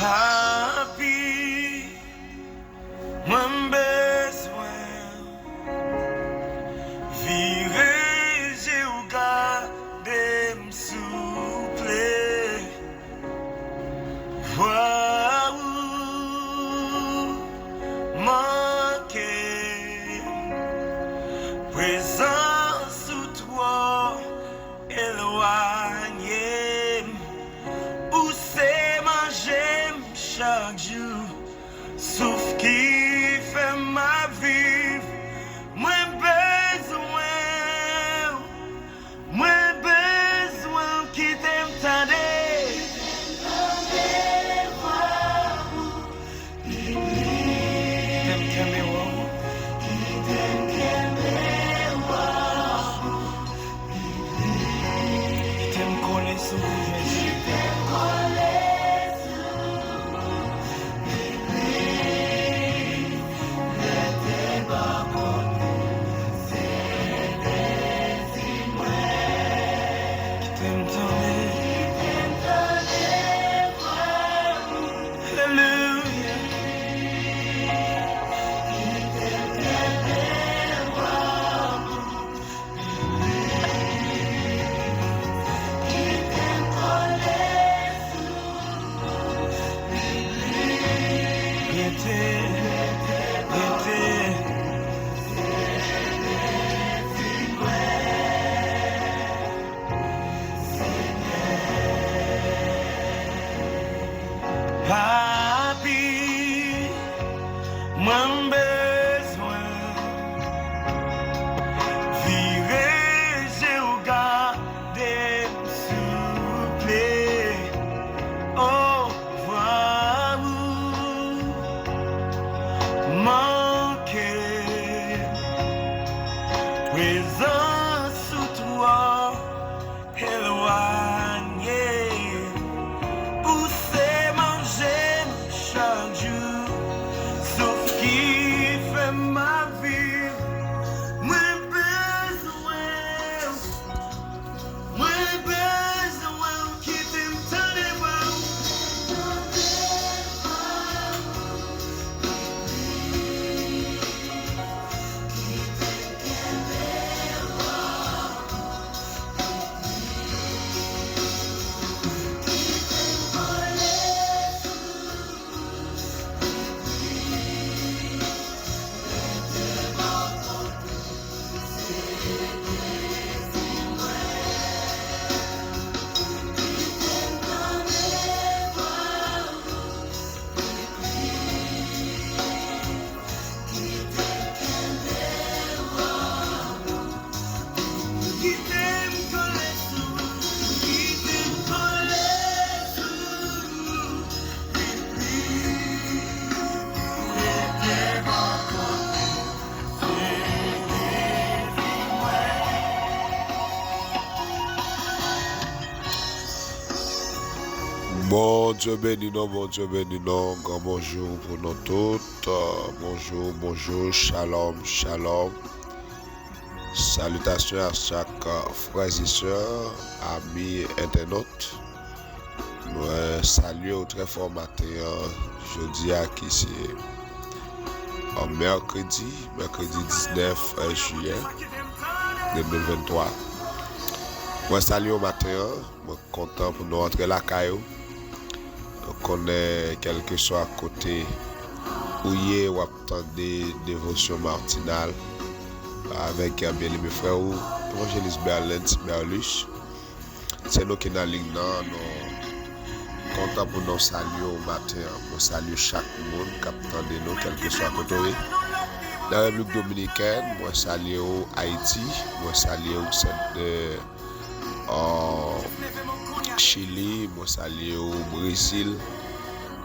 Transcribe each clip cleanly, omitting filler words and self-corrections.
Papi, mwen bezwen vireje ou gade m'souple. Vwa ou manke prezans ou toi éloigné. Ou se manjem chaque jour, sauf qui fait ma vie. Moins besoin qui t'aime t'aider. Papi, mwen bezwen vireje ou gade m'souple. Oh, vwa ou manke prezans ou toi éloigné. Ou se manger chaque jour, sauf qui fait ma vie. Moins besoin qui t'aime tant les Bon Dieu béni nous, bon Dieu béni nous. Grand bonjour pour nous toutes. Bonjour, shalom, shalom. Salutations à chaque frères et sœurs, amis, internautes. Nous saluons très fort matin, jeudi à qui c'est mercredi 19 juillet 2023. Moi salut au matin, je suis content pour nous rentrer la caillou. On est quelque chose à côté où il y a des dévotions matinales avec bien-aimé frère Évangéliste Berlus. C'est nous qui sommes dans la ligne, nous content pour nous saluer au matin. Nous saluons chaque monde qui attend de nous, quel que soit côté. Dans la République dominicaine, moi salue Haïti, moi salue Chili, moi salue au Brésil,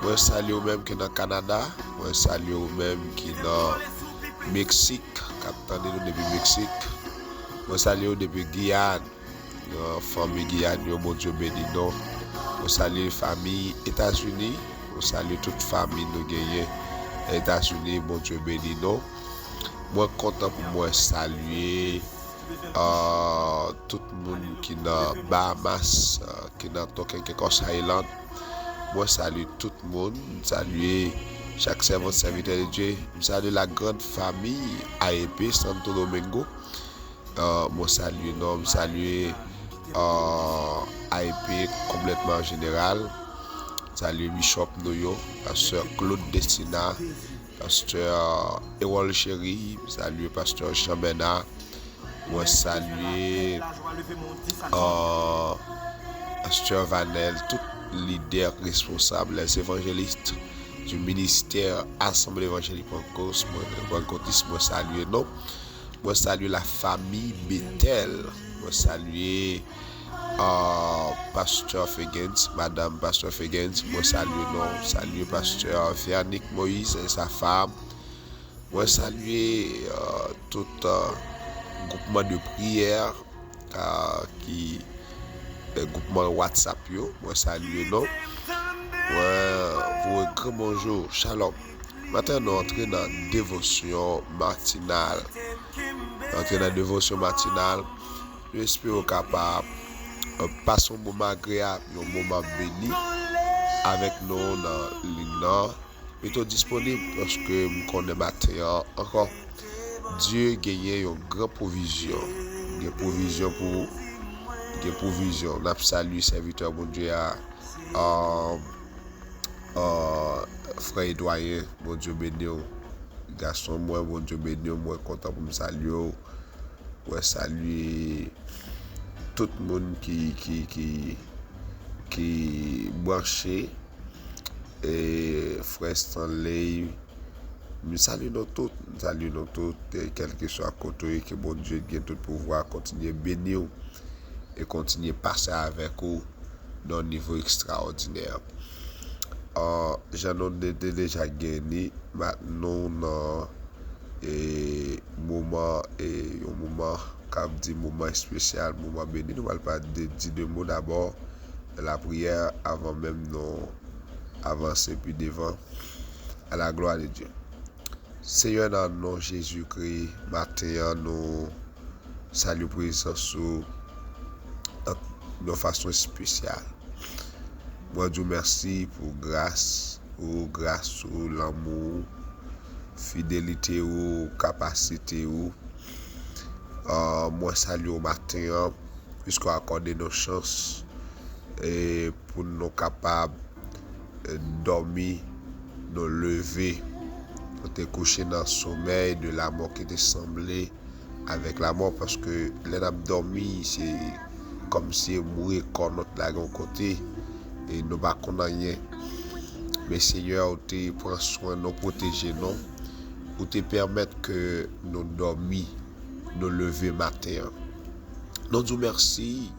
moi salue même qui dans le Canada, moi salue même qui dans le Mexique, capitaine de nous depuis Mexique, moi salue depuis Guyane, famille Guyane, bon Dieu béni nous, moi salue famille États-Unis, moi salue toute famille nous gagnée États-Unis, bon Dieu béni nous. Moi content pour moi saluer tout le monde qui dans Bahamas, qui dans Token Kekos Island. Moi salue tout le monde, saluer chaque servant serviteur de Dieu, saluer la grande famille AEP Santo Domingo. Moi saluer non, saluer AEP complètement en général. Saluer Bishop Noyo, pasteur Claude Destina, pasteur Erol Chéri, saluer pasteur Chambena. Moi saluer pasteur Vanel, tout leader responsable, les évangélistes du ministère Assemblée évangélique Pentecôtiste, moi saluer non. Moi saluer la famille Bethel. Moi saluer Pasteur Fegens, Madame Pasteur Fegens. Moi saluer non. Saluer Pasteur Véronique Moïse et sa femme. Moi saluer tout groupement de prière qui groupement WhatsApp yo. Moi saluer non. Pour un grand bonjour, shalom. Maintenant, nous entrons dans la dévotion matinale. J'espère capable de passer un moment agréable, un moment béni avec nous dans l'île. Plutôt disponible parce que nous connaissons matin encore. Dieu gagne une grande provision. Une provision pour une provision. Nous saluons serviteur bon Dieu frère doyen, bon Dieu béni. Garçon, moi, bon Dieu béni, moi content pour me saluer. Ouais, saluer tout le monde qui branché et frère Stanley. Nous saluons tous, quel que soit côté, que bon Dieu ait tout pouvoir continuer bénir et continuer passer avec vous dans un niveau extraordinaire. J'en ai déjà gagné maintenant et moment comme dit moment spécial, moment béni. Nous allons pas dire deux mots d'abord de la prière avant même nous avancer puis devant à la gloire de Dieu. Seigneur, dans le nom de Jésus-Christ, matin nous saluons présence de façon spéciale. Moi, Dieu merci pour grâce, l'amour, fidélité ou capacité ou. Moi, salut au matin, puisqu'on accorde nos chances et pour nous capables de dormir, de lever, pour te coucher dans le sommeil de la mort qui te semblait avec la mort, parce que l'abdomen, c'est comme si mourir comme notre lagon côté. Et nous ne pas rien. Mais Seigneur, tu prends soin de nous protéger, nous, pour te permettre que nous dormions, nous lever matin. Nous disons merci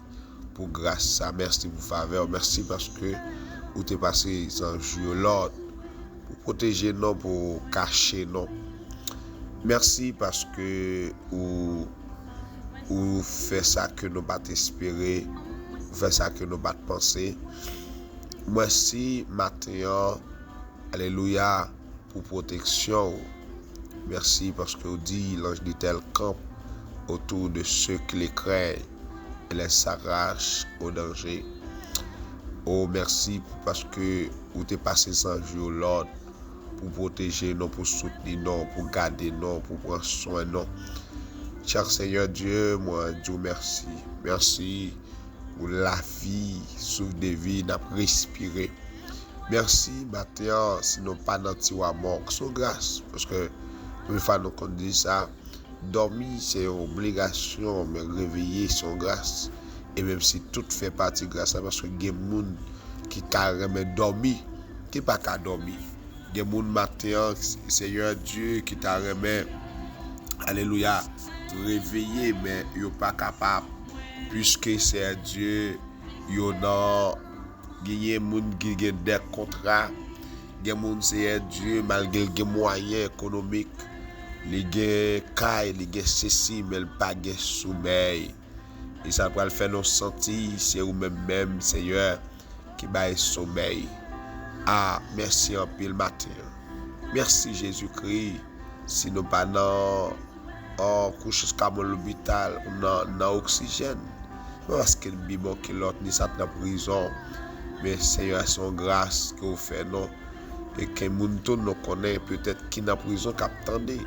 pour grâce, merci pour faveur, merci parce que vous t'es passé sans jour l'ordre pour protéger nous, pour cacher nous. Merci parce que vous faites ça que nous pas espérer, vous faites ça que nous pas penser. Merci matin, alléluia, pour protection. Merci parce que vous dit l'ange de tel camp autour de ceux qui les craignent et les s'arrachent au danger. Oh, merci parce que vous t'es passé sans jour l'ordre pour protéger nous, pour soutenir nous, pour garder nous, pour prendre soin de nous. Cher Seigneur Dieu, moi, Dieu merci. Merci pour la vie, souffle de vie, n'a respiré. Merci, matin, si nous pas dans tiroir mort, sans grâce, parce que une fois nous dit ça, dormir c'est une obligation, mais réveiller sans grâce. Et même si tout fait partie de grâce, parce que il y a des gens qui carrément dormir, qui pas qu'à dormir. Il y a des gens matin, Seigneur Dieu, qui t'a remis, alléluia, réveiller, mais ils sont pas capables. Puisque c'est Dieu, il y a des gens qui ont des contrats, des gens c'est Dieu, malgré les moyens économiques, les gens caillent, les gens ceci, mais pas de sommeil. Et ça va le faire nous sentir, c'est vous-même, Seigneur, qui baille sommeil. Ah, merci en pile matin. Merci Jésus-Christ. Si nous pas dans couche comme l'hôpital, dans oxygène. Parce que le bibo qui l'autre ni ça dans prison. mais Seigneur, son grâce que vous faites, non. Et que moun tout nous connaît peut-être qui dans prison qui attendait.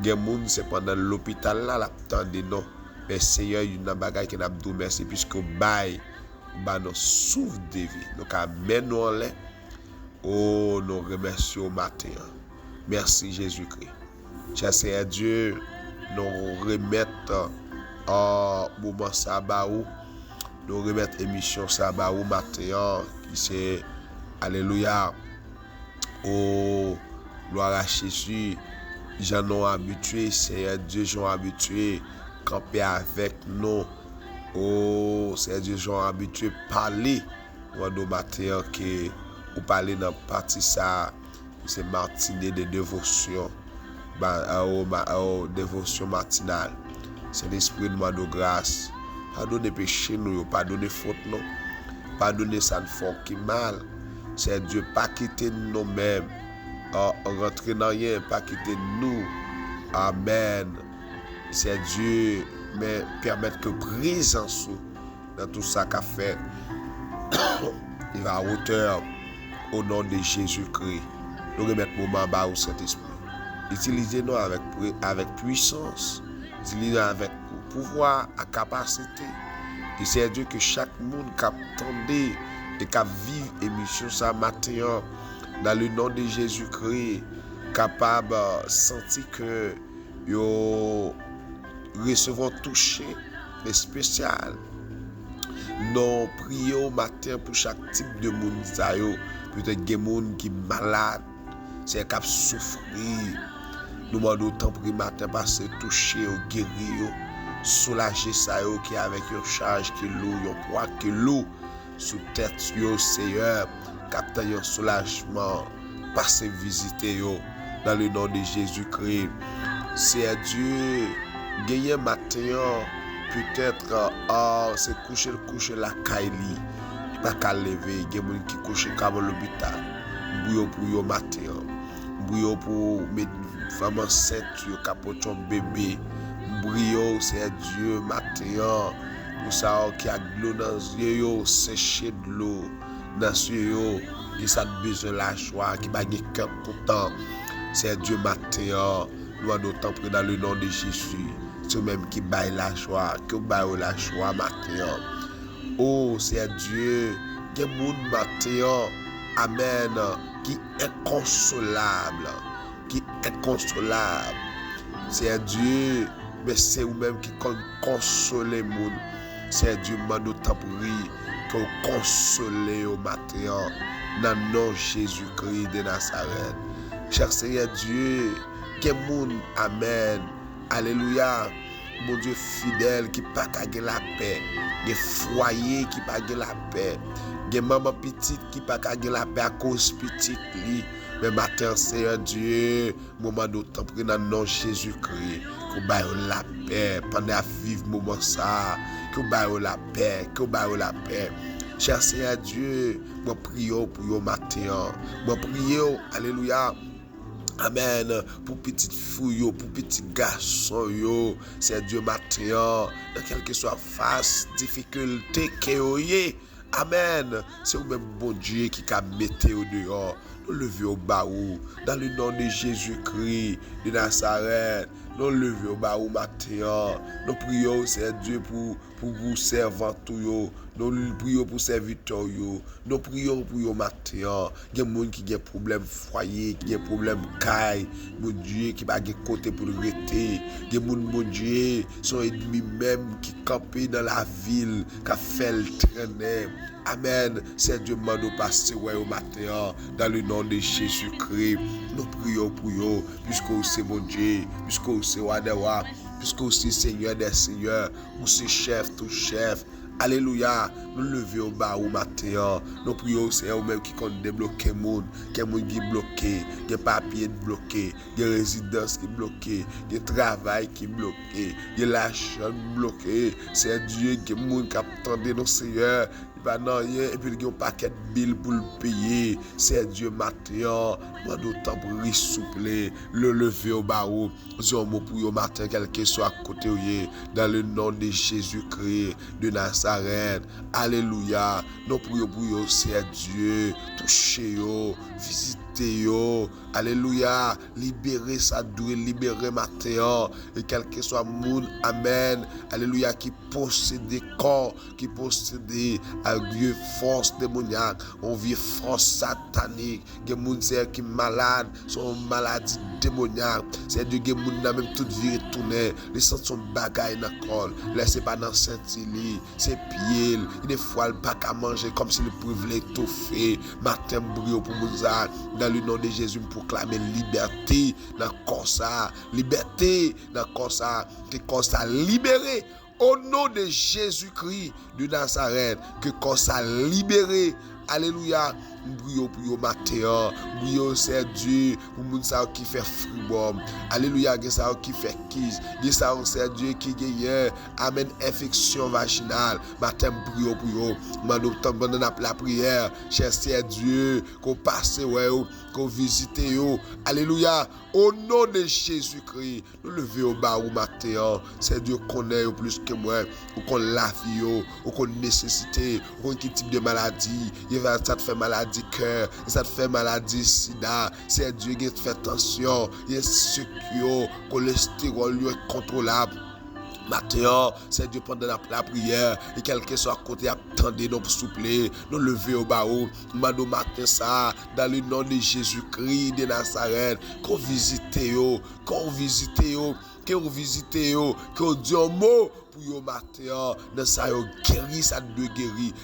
Gen moun c'est pendant l'hôpital là l'attendait non. Mais Seigneur, il y a une bagaille qui n'a pas merci puisque bail nous souffle de vie. Donc amen nous en l'air. Oh, nous remercions au matin. Merci Jésus-Christ. Cher Seigneur Dieu, nous remettons en moment sabbat nous remettons émission sabbat matin qui c'est alléluia. Oh, gloire à Jésus. J'en ai habitué, Seigneur Dieu, j'en ai habitué camper avec nous. Oh, Seigneur Dieu, j'en ai habitué parler. Nous matin que ou parler dans partie ça, c'est matinée de dévotion. Dévotion matinale. C'est l'esprit de grâce. Pardonnez péché nous, pardonnez faute non. Pardonnez ça ne fait qui mal. C'est Dieu pas quitter nous-mêmes. Rentrer dans rien, pas quitter nous. Amen. C'est Dieu mais permettre que présence dans tout ça qu'a fait. Il va à hauteur au nom de Jésus-Christ. Nous remettons moment bas au Saint-Esprit. Utilisez-nous avec puissance. Utilisez-nous avec pouvoir, à capacité. Et c'est Dieu que chaque monde qui attendait et qui vivre émission ça matin dans le nom de Jésus-Christ, capable de sentir que yo recevons touché mais spécial. Nous prions au matin pour chaque type de monde. Peut-être des gens qui sont malades, c'est qui souffrir. Nous demandons autant pour le matin passer toucher, guérir, soulager ça qui est avec une charge qui est lourd, un poids qui est lourd sous tête, Seigneur, capter un soulagement, passer visiter dans le nom de Jésus-Christ. C'est Dieu, gagner matin, peut-être, c'est coucher la caille, pas qu'à lever, il y a des gens qui couchent comme l'hôpital, bouillon pour le matin, bouillon pour mettre femme enceinte, capote son bébé, bouillon, c'est Dieu matin, pour ça qui a de l'eau dans les yeux, sécher de l'eau dans les yeux, et ça a besoin de la joie, qui va gagner cœur content, c'est Dieu matin, nous avons autant pris dans le nom de Jésus. C'est même qui baille la joie, que baille la joie matin. Oh, c'est Dieu, qui est mon matin, amen, qui est consolable, C'est Dieu, mais c'est vous-même qui console le monde. C'est Dieu, nous t'en prie, que vous consolez au matin, dans le nom de Jésus-Christ de Nazareth. Cher Seigneur Dieu, qui est mon, amen. Alléluia, mon Dieu fidèle qui pas gagner la paix, des foyers qui pas gagner la paix, des maman petite qui pas gagner la paix à cause petite li. Mais matin Seigneur Dieu, moment d'autant pris dans le nom de Jésus-Christ, que baille la paix pendant vivre moment ça, que baille la paix, Cher Seigneur Dieu, moi prions pour yo matin, moi prions, alléluia. Amen. Pour petite fille, pour petit garçon, c'est Dieu matin, dans quelle que soit face, difficulté, amen. C'est vous-même bon Dieu qui a mis au dehors. Nous levons au bas dans le nom de Jésus-Christ de Nazareth. Nous levons au bas matin. Nous prions, c'est Dieu pour vous servants. Nous prions pour serviteurs. Nous prions pour vous matin. Il y a des gens qui ont des problèmes foyer, qui ont des problèmes caille. Mon Dieu qui va côté pour le rester. Il y a des gens, mon Dieu, sont ennemis même qui campent dans la ville, qui fait le traîner. Amen. C'est Dieu m'a nous passer au matin dans le nom de Jésus-Christ. Nous prions pour eux, puisque c'est mon Dieu, puisque c'est Wadewa, puisque c'est Seigneur des Seigneurs, ou c'est chef, tout chef. Alléluia. Nous levons au bas au matin. Nous prions, Seigneur, même qui compte débloquer le monde, qui est bloqué, des papiers bloqués, des résidences qui bloquées, des travail qui bloqué, des l'argent bloqué. C'est Dieu qui est monde qui attendait nos Seigneur. pas non rien et puis il y a un paquet de billes pour le payer. C'est Dieu matin, moi d'autant pour ressouffler, le lever au barreau. Un mot pour au matin, quel que soit à côté dans le nom de Jésus-Christ de Nazareth. Alléluia. Nous prions pour vous, c'est Dieu. Touchez-vous, visitez-vous. Alléluia. Libérez sa douille, libérez matin. Et quel que soit le monde, amen. Alléluia. Qui possède des corps, qui possède à Dieu force démoniaque, on vit force satanique. Des gens qui sont malades, sont maladies démoniaques. C'est Dieu qui n'a même toute vie retournée. Les sens sont bagailles dans le corps. Laissez pas dans Saint-Élie. C'est pieds. Des fois, le bac à manger comme si le pouvait l'étoffer. Matin brille pour nous. Dans le nom de Jésus, proclamer liberté dans le corps ça. Liberté dans le corps ça. Que le corps ça libéré. Au nom de Jésus-Christ de Nazareth, que corps ça libéré. Alléluia. Brio pour yo matin, brio c'est Dieu pour moun sa qui fait fribom. Alléluia, que ça qui fait kiss, que ça c'est Dieu qui gagne. Amen, infection vaginale. Matin brio pour yo. Mando pendant la prière, cher c'est Dieu qu'on passe ouais qu'on visite yo. Alléluia. Au nom de Jésus-Christ, nous lever au bas au matin. C'est Dieu connaît plus que moi, ou qu'on la vie ou qu'on nécessité, ou quel type de maladie, il va ça te fait maladie cœur, ça te fait maladie sida. C'est Dieu qui te fait tension, il est secure, cholestérol lui est contrôlable. Matin, c'est Dieu pendant la prière et quel que soit côté attendez nous pour soupler, nous lever au bas haut, nous matin ça dans le nom de Jésus-Christ de Nazareth, qu'on visite yo, qu'on visite yo, qu'on visite yo, qu'on dit un mot pour yo matin, dans ça yo guéri ça de guéri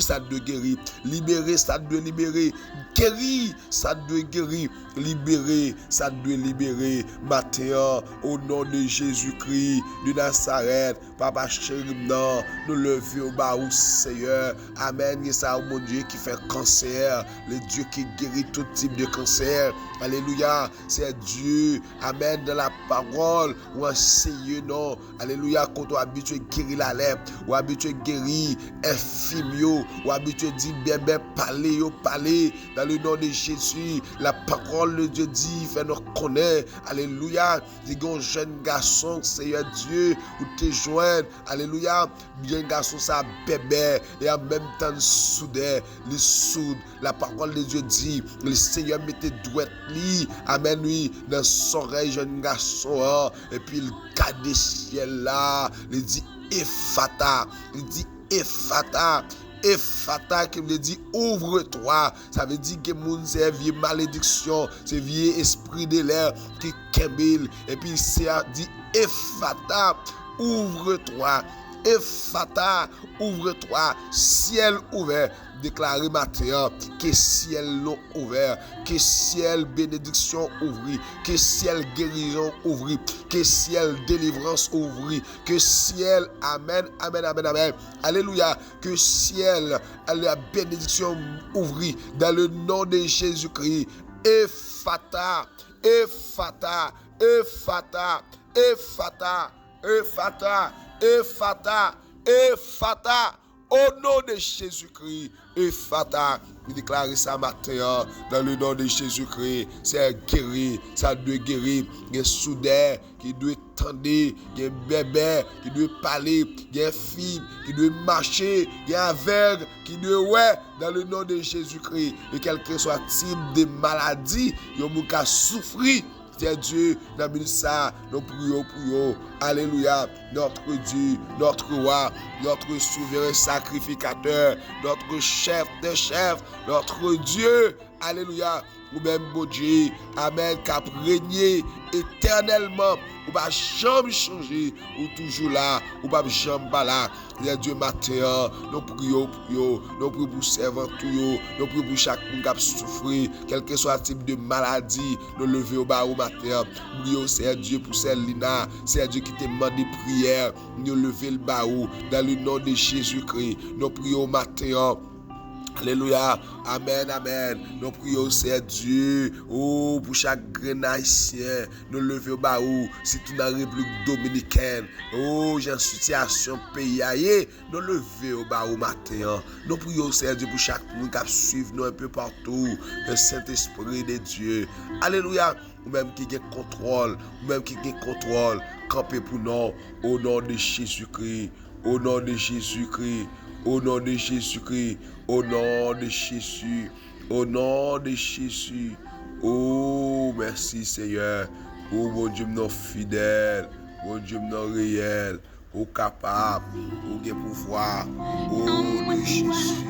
ça de guéri, libérer ça de libérer, guéri ça de guéri, libérer ça de libérer matin au nom de Jésus-Christ de Nazareth. Papa chéri, non, nous lever au bas au Seigneur. Amen. Et ça, mon Dieu qui fait cancer, le Dieu qui guérit tout type de cancer. Alléluia. C'est Dieu. Amen. Dans la parole, ou enseigne, non. Alléluia. Quand on habitué à guérir la lèpre, ou habitué à guérir infime, ou habitué à dire bien parler. Dans le nom de Jésus, la parole de Dieu dit, fait nous connaître. Alléluia. Il y a un jeune garçon, Seigneur Dieu, ou te joindre. Alléluia. Bien garçon, ça bébé, et en même temps, soudain, les soudes. La parole de Dieu dit, le Seigneur mettait douette li. Amen, oui, dans son oreille, jeune garçon, et puis il garde le ciel là. Il dit, Ephata. Il dit, Ephata. Ephata qui me dit ouvre-toi, ça veut dire que mon c'est vieille malédiction, c'est vieux esprit de l'air qui kembil, et puis c'est dit Ephata, ouvre-toi. Ephata, ouvre-toi, ciel ouvert. Déclarer matin que ciel l'eau ouvert, que ciel bénédiction ouvri, que ciel guérison ouvri, que ciel délivrance ouvri, que ciel amen, amen, amen, amen. Alléluia, que ciel la bénédiction ouvri dans le nom de Jésus-Christ. Ephata, Ephata, Ephata, Ephata, Ephata, Ephata, Ephata. Au nom de Jésus-Christ, Ephata, il déclare ça matin, dans le nom de Jésus-Christ, c'est guéri, ça doit guérir, il y a un soudain qui doit tendre, il y a un bébé qui doit parler, il y a une fille qui doit marcher, il y a un aveugle qui doit ouais, dans le nom de Jésus-Christ, et quel que soit type de maladie, il y a un souffrir. C'est Dieu, dans ça, nous prions pour eux. Alléluia, notre Dieu, notre roi, notre souverain sacrificateur, notre chef de chef, notre Dieu. Alléluia, ou même bon Dieu, amen, qui a régné éternellement, ou pas jamais changer, ou toujours là, ou pas jamais là. Dieu matin, nous prions pour eux, nous prions pour servants, nous prions pour chaque monde qui a souffert, quel que soit le type de maladie, nous lever au bas au matin. Prions, c'est Dieu pour Célina, c'est Dieu qui te demande des prières, nous lever le bas dans le nom de Jésus-Christ. Nous prions au matin. Alléluia. Amen, amen. Nous prions, c'est Dieu. Oh, pour chaque grain haïtien, nous levons bas où, si tout dans la République dominicaine. Oh, j'ai une situation pays ailleurs. Nous levons bas où matin. Nous prions, c'est Dieu, pour chaque monde qui suit nous un peu partout. Le Saint-Esprit de Dieu. Alléluia. Ou même qui a contrôle. Ou même qui a contrôle. Campez pour nous. Au nom de Jésus-Christ. Au nom de Jésus-Christ. Au nom de Jésus-Christ, au nom de Jésus, au nom de Jésus. Oh, merci Seigneur. Oh, mon Dieu, non fidèle, mon Dieu, non réel, oh, capable, oh, qui pouvoir, oh, de Jésus.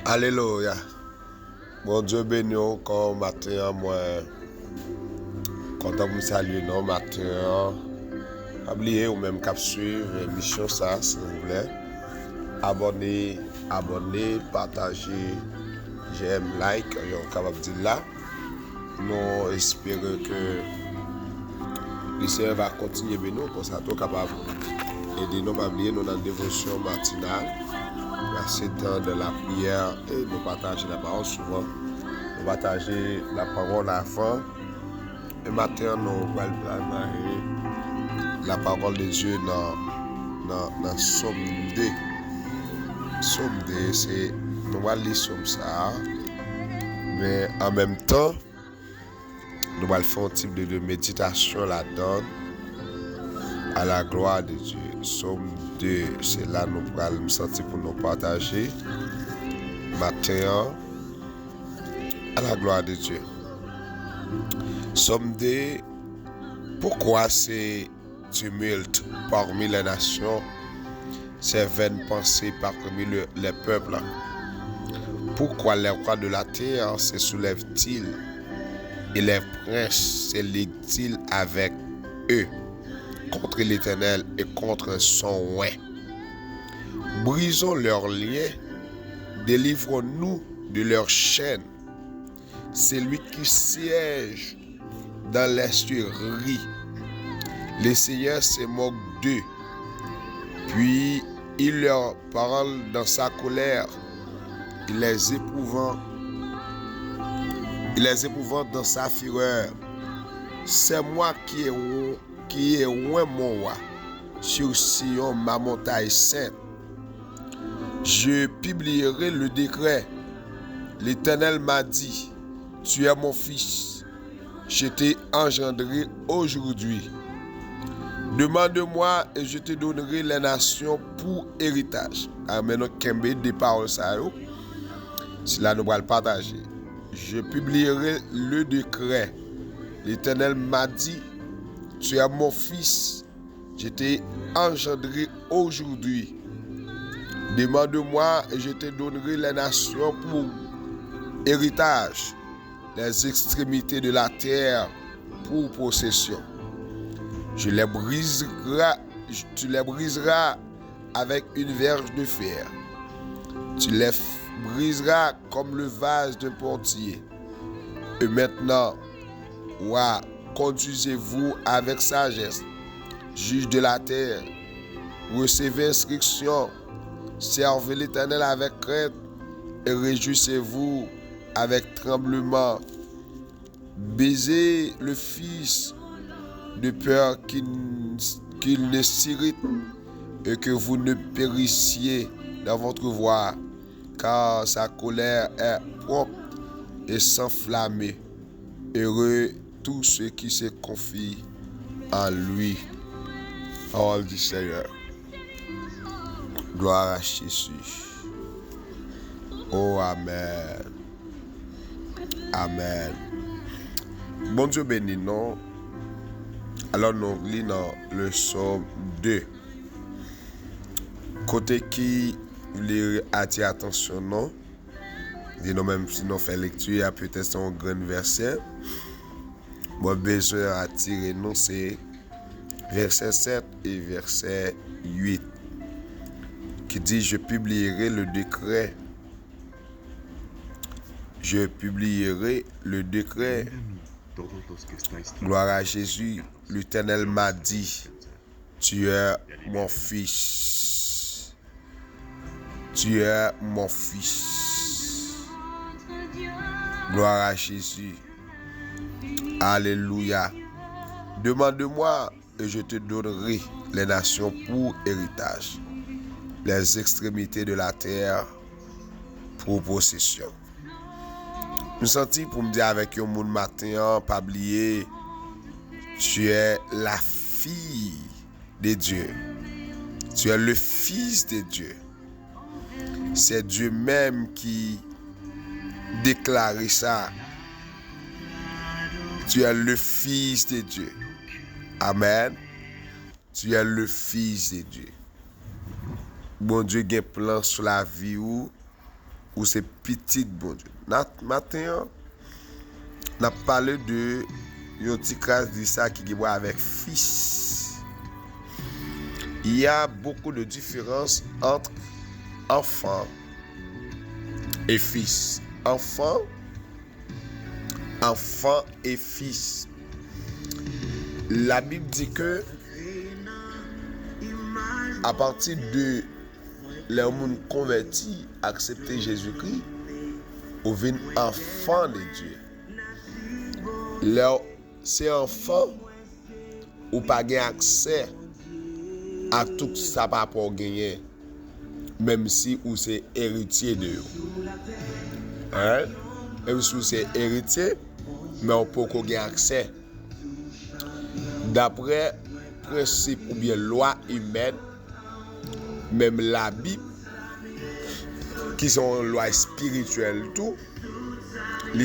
Alléluia. Bon Dieu béni encore matin, moi content de vous saluer non matin. Oubliez ou même cap suivre l'émission ça s'il vous plaît. Abonnez, partagez, j'aime, like, on capable de dire là. Nous espérons que le Seigneur va continuer avec nous pour ça tout capable aider nous pas oublier nous dans la dévotion matinale. C'est temps de la prière et nous partager la parole souvent. Nous partager la parole avant. Et matin, nous allons préparer la parole de Dieu dans Somme 2. Somme 2, c'est nous allons lire Somme ça. Mais en même temps, nous allons faire un type de méditation là-dedans à la gloire de Dieu. Somme 2, c'est là nous allons nous sentir pour nous partager matin à la gloire de Dieu. Somme 2, pourquoi c'est tumulte parmi les nations, ces vaines pensées parmi les peuples? Pourquoi les rois de la terre se soulèvent-ils et les princes se liguent-ils avec eux contre l'Éternel et contre son oint? Brisons leurs liens, délivrons-nous de leurs chaînes. Celui qui siège dans les cieux rit. Le Seigneur se moque d'eux. Puis il leur parle dans sa colère. Il les éprouvant dans sa fureur. C'est moi qui est loin mon roi, sur Sion, ma montagne sainte. Je publierai le décret. L'Éternel m'a dit, tu es mon fils, je t'ai engendré aujourd'hui. Demande-moi et je te donnerai les nations pour héritage. Amen. Kembe des paroles ça yo. Si là nous va le partager. Je publierai le décret. L'Éternel m'a dit, tu es mon fils, je t'ai engendré aujourd'hui. Demande-moi et je te donnerai les nations pour héritage, les extrémités de la terre pour possession. Tu les briseras avec une verge de fer. Tu les briseras comme le vase d'un portier. Et maintenant, roi, conduisez-vous avec sagesse, juge de la terre, recevez instruction, servez l'Éternel avec crainte et réjouissez-vous avec tremblement. Baisez le Fils de peur qu'il ne s'irrite et que vous ne périssiez dans votre voie, car sa colère est prompte et s'enflammer. Heureux tous ceux qui se confient en lui. Parole du Seigneur. Gloire à Jésus. Oh, Amen. Amen. Bon Dieu béni, non? Alors nous lisons le psaume 2. Côté qui lui attire attention, non? Dis-nous même si nous faisons lecture, peut-être un grand verset. Moi, besoin d'attirer nous, c'est verset 7 et verset 8. Qui dit, je publierai le décret. Je publierai le décret. Gloire à Jésus. L'Éternel m'a dit, tu es mon fils. Tu es mon fils. Gloire à Jésus. Alléluia. Demande-moi et je te donnerai les nations pour héritage, les extrémités de la terre pour possession. Je me sentis pour me dire avec un monde matin, pas oublier, tu es la fille de Dieu. Tu es le fils de Dieu. C'est Dieu même qui déclare ça. Tu es le fils de Dieu. Amen. Tu es le fils de Dieu. Bon Dieu a un plan sur la vie ou c'est petit bon Dieu. Matin, on a parlé de un petit cas de ça qui est avec fils. Il y a beaucoup de différences entre enfant et fils. Enfant et fils. La Bible dit que à partir de les gens convertis, accepter Jésus-Christ, ou vient enfant de Dieu. Ces enfants ou pas gain accès à tout ça pas pour gagner, même si ou c'est héritier de eux. Hein? Même si c'est héritier, mais on peut gagner accès. D'après principe ou bien loi humaine, même la Bible, qui sont loi spirituelle tout,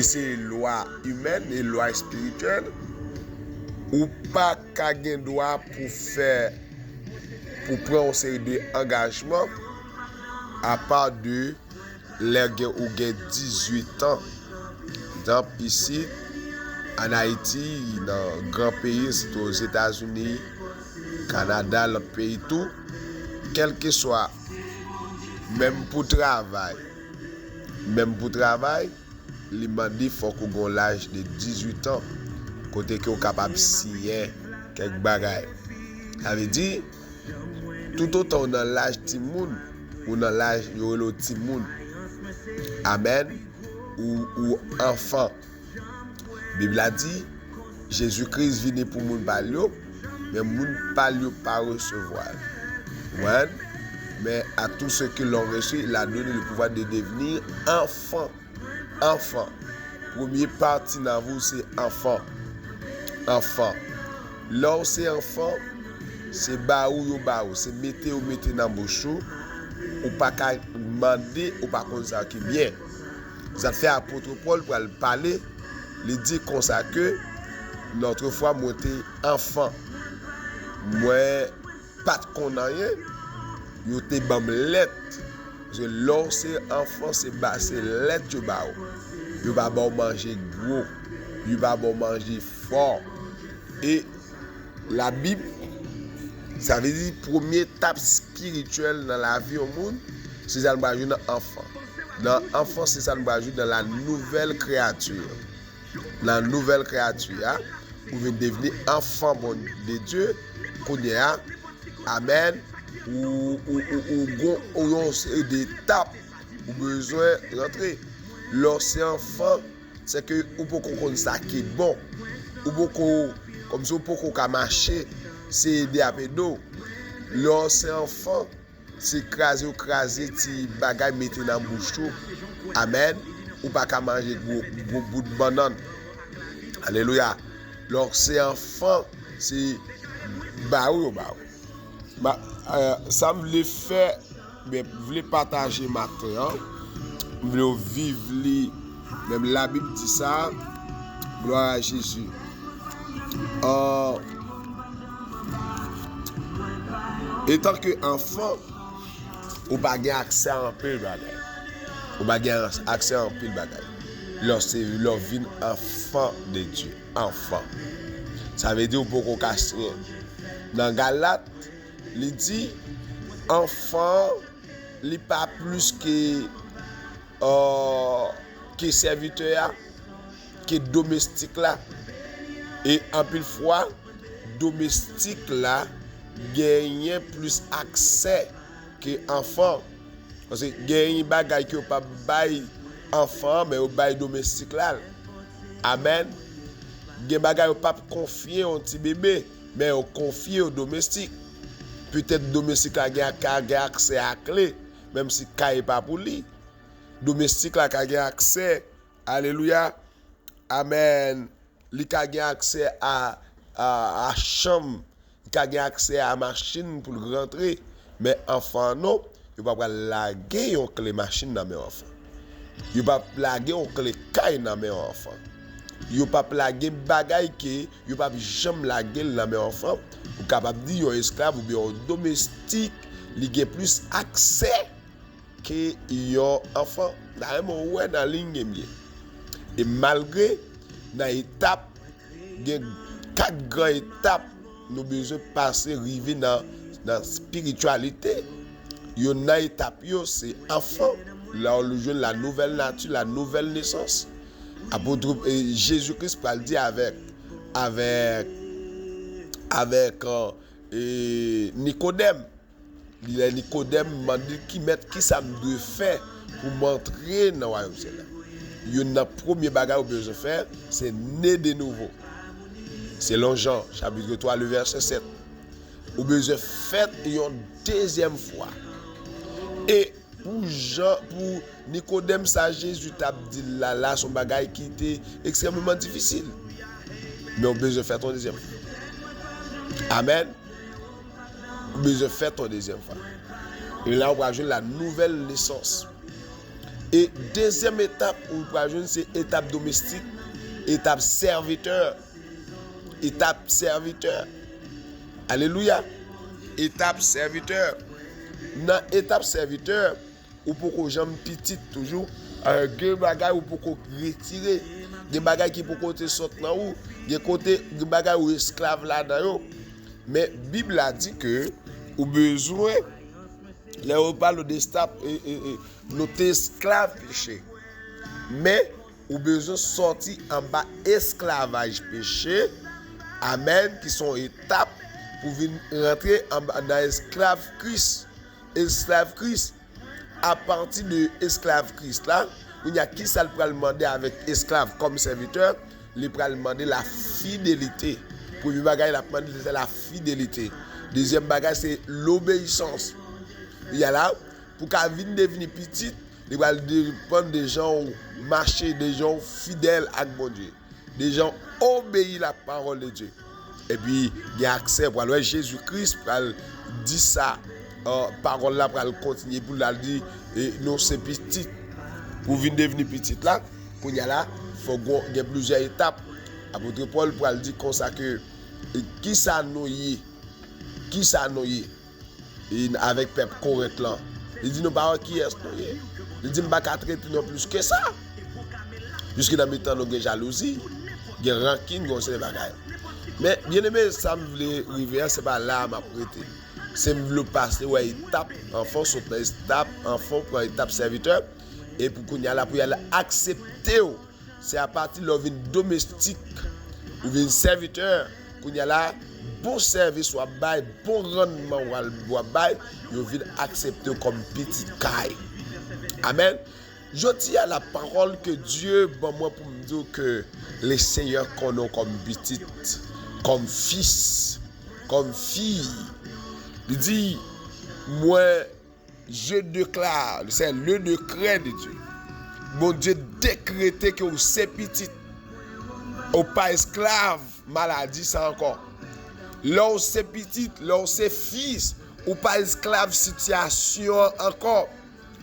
c'est loi humaine et loi spirituelle, ou pas qu'à droit pour prendre une série d'engagements à part de les ou 18 ans. Donc ici, en Haïti, dans un grand pays, c'est aux États-Unis, Canada, le pays tout, quel que soit, même pour travail, il m'a dit qu'il faut qu'on ait l'âge de 18 ans, côté qu'on est capable de signer quelques bagages. Ça veut dire, tout autant dans l'âge Timoun, ou dans l'âge Yolo Timoun, Amen, ou enfant. La Bible a dit, Jésus-Christ vient pour moun palio, mais moun palio pas recevoir. Ouais. Mais à tous ceux qui l'ont reçu, il a donné le pouvoir de devenir enfant enfant. Premier partie dans vous, c'est enfant. Enfant. Là, c'est enfant, c'est baou, c'est mettez dans bouche ou pas qu'à demander ou pas comme ça qui bien. Ça fait apôtre Paul pour parler, il dit comme ça que notre foi monter enfant. Moi pas de connaître, yo te bam lettre. Parce que là c'est enfant, c'est lettre yo ba. Yo pas bon manger gros, yo pas bon manger fort. Et la Bible, ça veut dire première étape spirituelle dans la vie au monde, c'est ça nous va jouer dans l'enfant. Dans l'enfant, c'est ça nous va jouer dans la nouvelle créature. La nouvelle créature, vous venez devenir enfant bon de Dieu, qu'on y a, amen, ou des étapes, ou besoin de rentrer. Lorsque enfant, c'est que vous pouvez connaître ça qui est bon, ou beaucoup comme ça, pour qu'on marcher, c'est aider à pédo. Lorsque c'est enfant, c'est craser, ti bagay mettre dans bouche. Amen. Ou pas qu'à manger gros bout de banane. Alléluia. Lorsque c'est enfant, c'est baou. Ça me le fait, mais voulais partager matin. Voulais vivre, même la Bible dit ça. Gloire à Jésus. Étant que enfant, ou pas accès à un peu de bagage. Ou pas accès à un peu de bagage. Lorsque l'on vit enfant de Dieu, enfant. Ça veut dire pour qu'on casse rien. Dans Galate, il dit enfant, il n'est pas plus que serviteur, que domestique là. Et en pile fois, domestique là gagne plus accès que enfant. Parce que gagne bagay que pas bail enfant mais au bail domestique là. Amen. Gagne bagay pas confier au petit bébé mais au confier au domestique. Peut-être domestique a gagne accès à clé même si caille pas pour lui. Domestique là a gagne accès. Alléluia. Amen. Li ka gen accès à chambre, li ka gen accès à machine pour rentrer, mais enfant non, il va pas laguer yon clé machine dans mes enfants. Il va pas laguer yon clé caille dans mes enfants. Il va pas laguer bagay que il va pas jamais laguer dans mes enfants. Ou capable dire yon esclave ou bien domestique, li gen plus accès que yon enfant. Là même ouais dans ligne bien. Et malgré dans l'étape, il y a 4 grandes étapes, nous avons besoin de passer, arriver dans la spiritualité. Il y a une étape, c'est enfant, là on joue la nouvelle nature, la nouvelle naissance. Jésus-Christ parle dit avec Nicodème. Nicodème m'a dit qui ça me doit faire pour m'entrer dans le royaume céleste. Le premier bagage que vous besoin faire, c'est né de nouveau. Selon Jean, chapitre 3, le verset 7. Vous besoin faire une deuxième fois. Et pour Nicodème, ça Jésus t'a dit là, son bagage qui était extrêmement difficile. Mais vous besoin faire ton deuxième fois. Amen. Vous besoin faire ton deuxième fois. Et là, on va jouer la nouvelle naissance. Et deuxième étape, c'est étape domestique, étape serviteur. Étape serviteur. Alléluia. Étape serviteur. Dans l'étape serviteur, ou pour que j'aime petit toujours, des bagages ou pour qu'on retire, des bagages qui pour côté sortent dans ou, des bagages ou esclaves là-dedans. Mais la Bible a dit que, au besoin, là on parle notre esclave péché. Mais ou besoin sortir en bas esclavage péché. Amen, qui sont étapes pour venir rentrer dans esclave Christ. Esclave Christ. À partir de esclave Christ là, il y a qui ça peut demander avec esclave comme serviteur, il peut demander la fidélité. Premier bagage la demander c'est la fidélité. Deuxième bagage c'est l'obéissance. Il y a là pour qu'à venir devenir petit, il va dépendre des gens marcher, des gens fidèles à mon Dieu, des gens obéir la parole de Dieu. Et puis, il y a accès pour aller Jésus-Christ pour dire ça, parole là pour continuer pour la dire, non c'est petit, pour venir devenir petit là, pour y aller là, il faut qu'il y ait plusieurs étapes. Apôtre Paul pour dire comme ça que qui ça noyé avec peuple Corinthe là. Il dit non pas qui est noyé. Il dit pas qu'à traiter non plus que ça. Puisque dans mes temps nous avons jalousie, il y a rancune, il y a des bagages. Mais bien aimé, ça me voulait arriver, c'est pas là m'a prêté. C'est me voulait passer ouais étape enfant sur étape enfant pour étape serviteur et pour qu'on y a là pour aller accepter. C'est à partir de l'ovine domestique ou d'un serviteur qu'on y a là bon service soit bail bon rendement ou bail yo vient accepter comme petit caille. Amen. Je dis à la parole que Dieu bon moi pour me dire que les seigneurs qu'on a comme petit, comme fils, comme fille. Il dit moi je déclare, c'est le décret de Dieu. Mon Dieu décrété que vous c'est petit. Ou pas esclave, maladie ça encore. Là où c'est petit, là où c'est fils, ou pas esclave situation encore.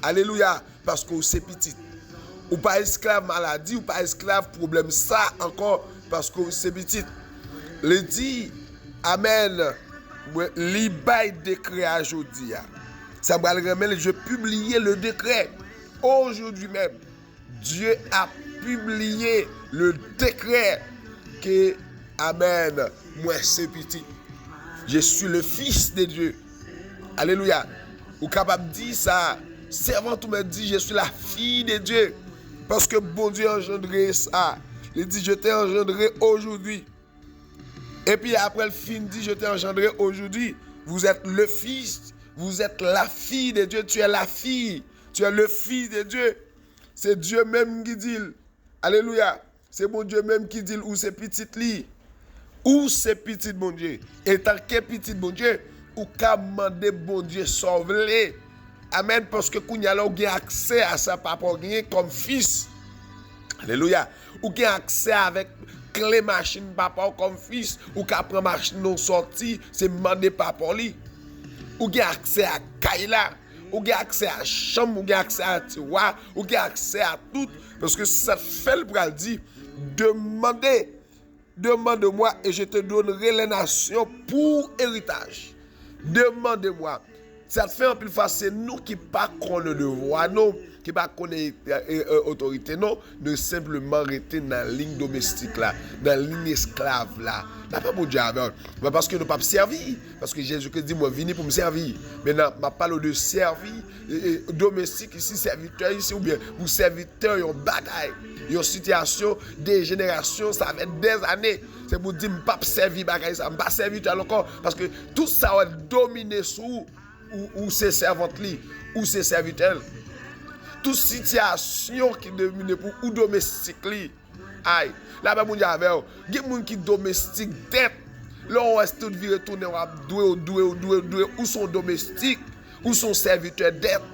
Alléluia, parce que c'est petit. Ou pas esclave maladie, ou pas esclave problème ça encore, parce que c'est petit. Le dit, amen, li bay décret aujourd'hui. Ça va le remettre, je publier le décret aujourd'hui même. Dieu a publié le décret que, amen, moi c'est petit. Je suis le fils de Dieu. Alléluia. Ou capable de dire ça. Servant tout me dit, je suis la fille de Dieu. Parce que bon Dieu a engendré ça. Il dit, je t'ai engendré aujourd'hui. Et puis après le film dit, je t'ai engendré aujourd'hui. Vous êtes le fils. Vous êtes la fille de Dieu. Tu es la fille. Tu es le fils de Dieu. C'est Dieu même qui dit. Alléluia. C'est mon Dieu même qui dit où c'est petit lit. Où c'est petit bon Dieu. Et tant que petit bon Dieu, ou qu'à demander bon Dieu sauver. Amen. Parce que qu'on y a là, on a accès à ça papa comme fils. Alléluia. Ou qui a accès avec clé machine papa comme fils. Ou qui prend machine non sorti, c'est demander papa li. Ou qui a accès à Kaila. Ou qui a accès à chambre, ou qui a accès à tiroir, ou qui a accès à tout. Parce que ça fait le bras dit, demande-moi et je te donnerai les nations pour héritage. Demandez-moi. Ça fait un peu face, c'est nous qui pas qu'on le devoir, non, qui pas connaître autorité, non, de simplement rester dans la ligne domestique là, dans la ligne esclave là. Pas mon Dieu avec. Mais parce que nous pas servir, parce que Jésus-Christ dit moi venez pour me servir. Maintenant, je parle de servir domestique ici, serviteur ici ou bien ou serviteur yon bagaille, yon situation des générations, ça fait des années. C'est pour dire pas servir bagaille ça, pas serviteur encore parce que tout ça va dominer sous ou ses servantes li, ou ses serviteurs. Toute situation qui domine pour ou domestique li. Aïe, là-bas, mon Dieu, il y a des gens qui domestique tête. Là, on reste tout vie retourner, ou son domestique, ou son serviteur d'être.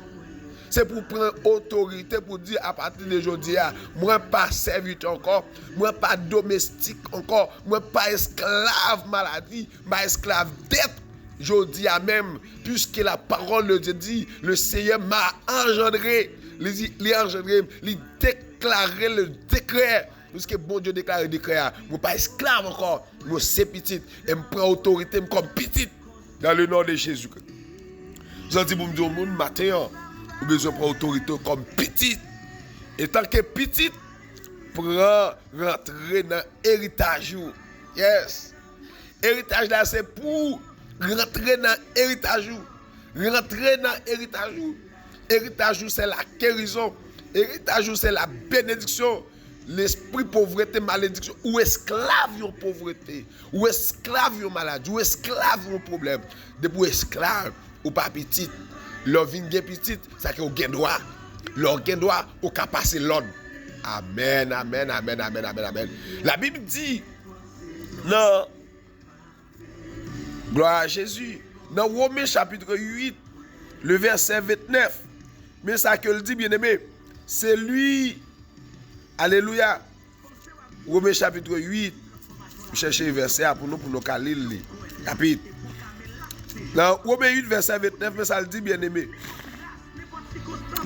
C'est pour prendre autorité, pour dire à partir de aujourd'hui, moi pas serviteur encore, moi pas domestique encore, moi pas esclave maladie, pas esclave d'être. Je dis à même, puisque la parole de Dieu dit, le Seigneur m'a engendré, il a engendré, il déclaré le décret. Puisque bon Dieu déclare le décret, je ne suis pas esclave encore, je suis petit, et je prends autorité comme petit, dans le nom de Jésus-Christ. Je dis pour me dire au monde matin, vous besoin de prendre autorité comme petit. Et tant que petit, pour rentrer dans l'héritage. Yes. Héritage là, c'est pour rentrer dans l'héritage. Rentrer dans l'héritage. Héritage, c'est la guérison. Héritage, c'est la bénédiction. L'esprit pauvreté, malédiction. Ou esclave yon pauvreté. Ou esclave yon maladie. Ou esclave yon problème. Depuis esclave, ou pas petit. L'on vient petit, ça que ou gen droit. L'on gen droit, ou ka passer l'ordre. Amen, amen, amen, amen, amen, amen. La Bible dit, non, gloire à Jésus. Dans Romains chapitre 8, le verset 29, Mais ça que le dit, bien-aimé, c'est lui, alléluia, Romains chapitre 8, cherchez le verset pour nous caler le chapitre. Dans Romains 8, verset 29, mais ça le dit, bien-aimé.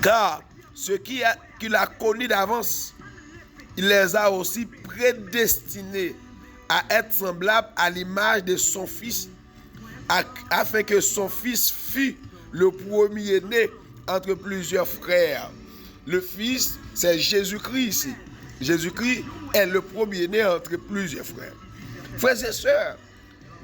Car ceux qui l'a connu d'avance, il les a aussi prédestinés à être semblables à l'image de son Fils, afin que son Fils fût le premier-né entre plusieurs frères. Le Fils, c'est Jésus-Christ ici. Jésus-Christ est le premier-né entre plusieurs frères. Frères et sœurs,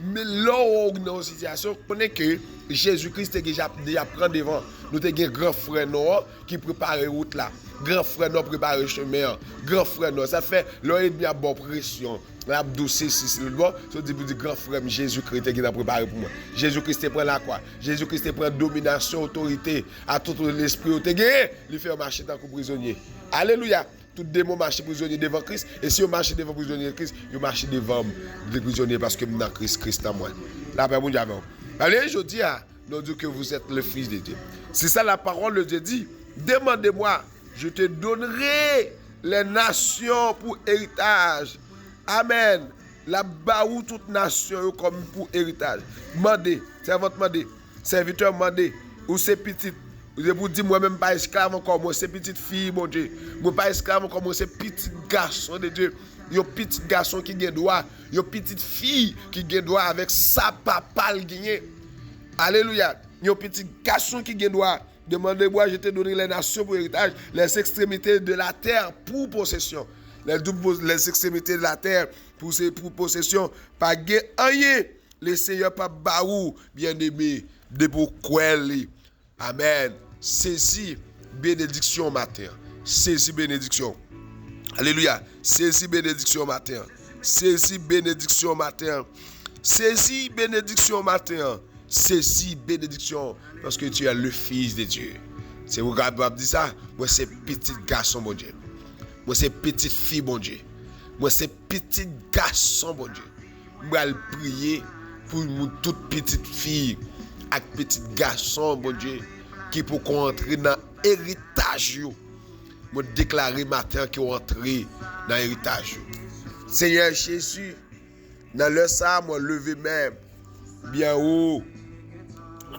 mais là où on est dans une situation, on connaît que Jésus-Christ est déjà prend devant. Nous avons un grand frère noir qui prépare la route là. Grand frère noir prépare le chemin. Grand frère noir, ça fait là il y a bonne pression. La douce si le bon, ça dit pour dire grand frère Jésus-Christ qui a préparé pour moi. Jésus-Christ prend la quoi? Jésus-Christ prend domination, autorité à tout l'esprit qui est il fait marcher tant que prisonnier. Alléluia. Tout démon marche prisonnier devant Christ. Et si on marche devant prisonnier de Christ, on marche devant les prisonniers parce que dans Christ en moi. La paix, mon Dieu. Allez, je dis à nous dire que vous êtes le Fils de Dieu. C'est ça la parole de Dieu dit. Demandez-moi, je te donnerai les nations pour héritage. Amen. La baou toute nation comme pour héritage. Mandez, servante mandez, serviteur mandez, ou c'est petit. Vous dites moi-même pas esclave encore, moi c'est petite fille, mon Dieu. Moi pas esclave encore, moi c'est petit garçon de Dieu. Yon petit garçon qui gagne droit, yon petite fille qui gagne droit avec sa papa le gagner. Alléluia. Yon petit garçon qui gagne droit. Demandez-moi, je te donnerai les nations pour héritage, les extrémités de la terre pour possession. Les extrémités de la terre pour possession. Pas rien. Le Seigneur pas baou, bien-aimé, de pourquoi. Amen. Saisis bénédiction matin. Saisis bénédiction. Alléluia. Saisis bénédiction matin. Saisis bénédiction matin. Saisis bénédiction matin. Saisis bénédiction parce que tu es le Fils de Dieu. C'est vous qui avez dit ça. Moi c'est petit garçon, mon Dieu. Moi c'est petite fille, mon Dieu. Moi c'est petit garçon, mon Dieu. Moi je prier pour toute petite fille et petit garçon, mon Dieu, qui pour entrer dans l'héritage. Je déclare matin qu'ils vont entrer dans l'héritage. Seigneur Jésus, dans le ça, moi lever même bien haut.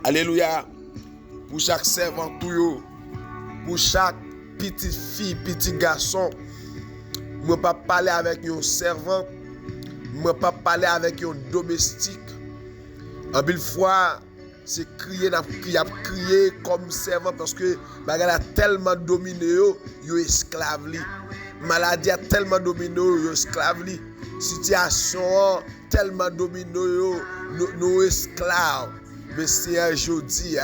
Alléluia. Pour chaque servant, pour chaque petite fille, petit garçon, je ne peux pas parler avec un servant, je ne peux pas parler avec un domestique. En mille fois, c'est crier comme servant parce que bagarre a tellement dominé yo esclave li. Maladie a tellement dominé yo esclave li. Situation tellement dominé nos esclaves. Mais c'est aujourd'hui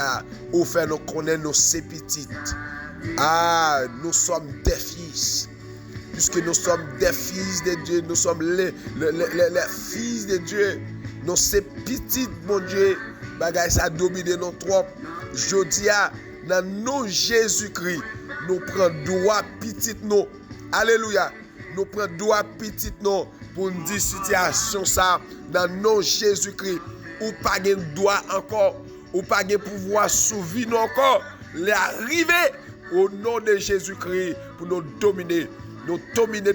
au fait nous connaître nos petites. Ah, nous sommes des fils. Puisque nous sommes des fils de Dieu, nous sommes les fils de Dieu. Nous sommes petites, mon Dieu. Bagay ça domine nos trop. Jodi a dans nom Jésus-Christ, nous prenons droit petit nous. Alléluia. Nous prenons droit petit nous pour nous dire situation ça dans nom Jésus-Christ. Ou pas de droit encore, ou pas de pouvoir sauver nous encore. Les arriver au nom de Jésus-Christ pour nous dominer. Nous dominer.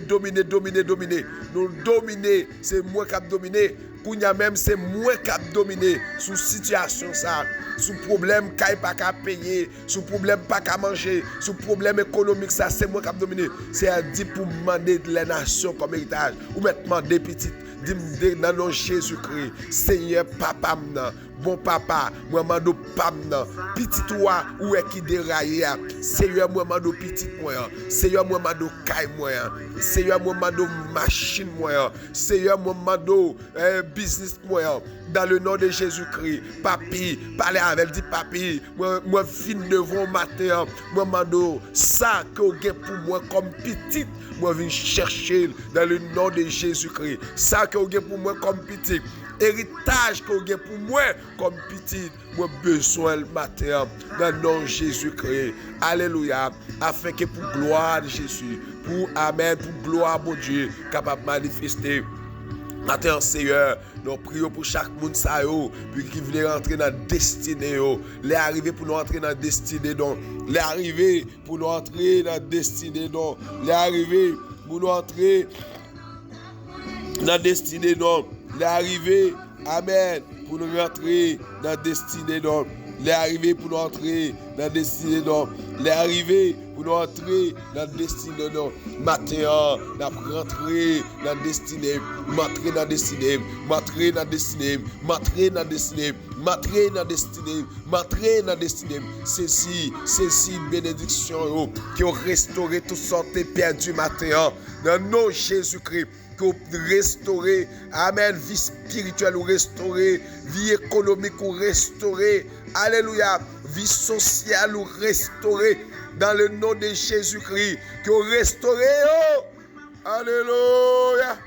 Nous dominer, c'est moi qui a dominé. Kounya même c'est moi qui a dominé sous situation ça, sous problème qu'il pas qu'à payer, sous problème pas qu'à manger, sous problème économique ça c'est moi qui a dominé. C'est à dire pour demander les nations comme héritage ou mettre demander petit dans le nom Jésus-Christ. Seigneur papa bon papa, moi mando pam nan, petit toi où est qui déraille. Seigneur moi mando petit moi. Seigneur moi mando caille moi. Seigneur moi mando machine moi. Seigneur moi mando business moi. Dans le nom de Jésus-Christ, papi, parlez avec dit papi, moi fin devant matin, moi mando ça que vous avez pour moi comme petit, moi viens chercher dans le nom de Jésus-Christ. Ça que vous avez pour moi comme petit. Héritage que vous avez pour moi comme petit, moi besoin le matin dans le nom de Jésus-Christ. Alléluia. Afin que pour gloire de Jésus, pour Amen, pour gloire mon Dieu, capable de manifester Matin, Seigneur, nous prions pour chaque monde ça yo, puis qui veut rentrer dans la destinée yo. Les arriver pour nous entrer dans la destinée donc. Les arriver pour nous entrer dans la destinée donc. Les arriver pour nous entrer dans la destinée donc. Les arriver, amen, pour nous rentrer dans la destinée donc. Les arriver pour nous entrer dans la destinée donc. Les arriver pour nous entrer dans la destinée donc. Matin, nous rentrer dans la destinée, m'entrer dans la destinée, m'entrer dans la destinée, m'entrer dans la destinée, m'entrer dans la destinée, m'entrer dans la destinée. Ceci bénédiction qui ont restauré toutes sortes de perdues matin dans nos Jésus-Christ. Pour restaurer, amen, vie spirituelle ou restaurer, vie économique ou restaurer, alléluia, vie sociale ou restaurer, dans le nom de Jésus-Christ, que restaurer, oh, alléluia.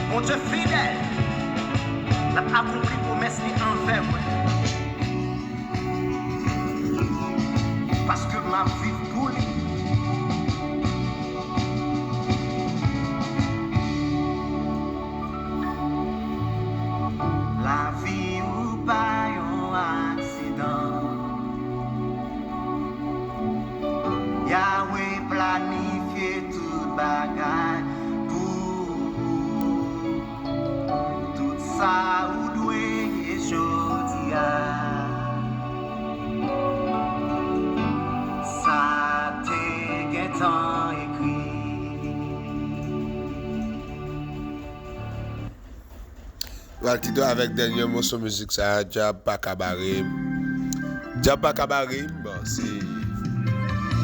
Mon Dieu fidèle, n'a accompli promesse ni envers moi. Parce que ma vie pour lui. La vie ou pas un accident. Yahweh planifié toute bagaille. Ça ou doué jodia ça te guetant écrit. Voilà qui doit avec dernier morceau musique ça Diab Pa Kabarim. Diab Pa Kabarim, c'est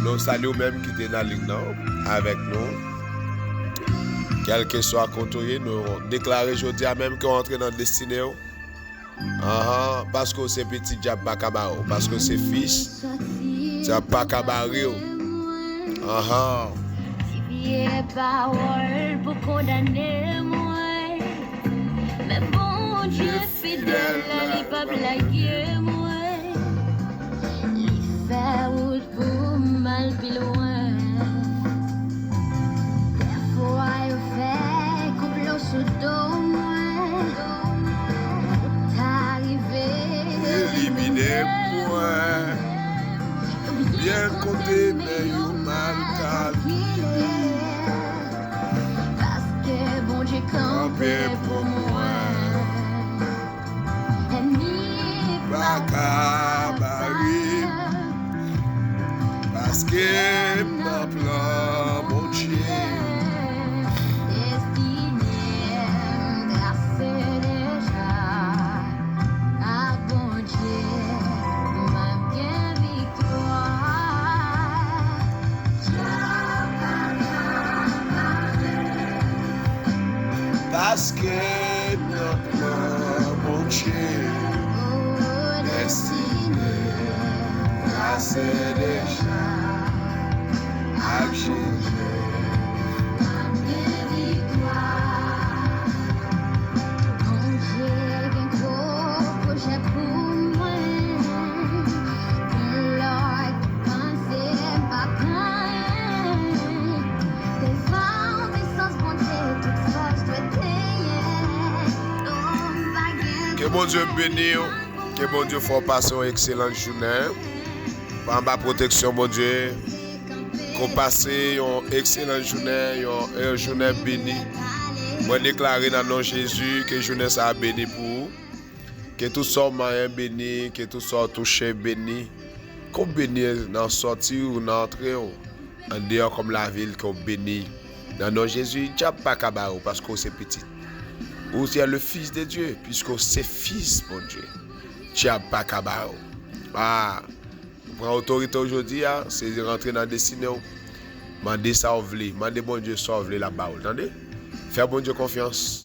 nous saluons même qui était dans la ligne avec nous. Quel que soit côté, nous déclarons aujourd'hui même qu'on entre dans le destiné. Parce que c'est petit Diab Pa Kabarim, parce que c'est fils Diab Pa Kabarim. Il est parole pour condamner moi. Mais bon Dieu fidèle, il pas blaguer moi. Il fait route pour mal plus loin. Éliminez-moi, bien compté, mais vous mal calculé. Parce que bon Dieu campé pour moi. Pa Kabarim, parce que mon plan, mon Dieu. Parce que notre mon Dieu, destiné, grâce déjà, à Jésus. Que bon Dieu bénisse, que bon Dieu fasse passer une excellente journée. Par ma protection, bon Dieu, qu'on passe une excellente journée, une journée bénie. Moi déclarer dans le nom de Jésus que journée ça béni pour vous. Que tout soit moyen béni, que tout soit touché béni. Qu'on bénisse dans sortie ou dans entrée, en dehors comme la ville qu'on bénit. Dans le nom de Jésus, diable pas kabao parce que c'est petit. Ou c'est le Fils de Dieu, puisque c'est Fils, mon Dieu. Diable pas kabao. Ah, prend autorité aujourd'hui, c'est rentrer dans la destinée. Mandez ça, mandez bon Dieu, sauve la balle. Entendez? Faire bon Dieu confiance.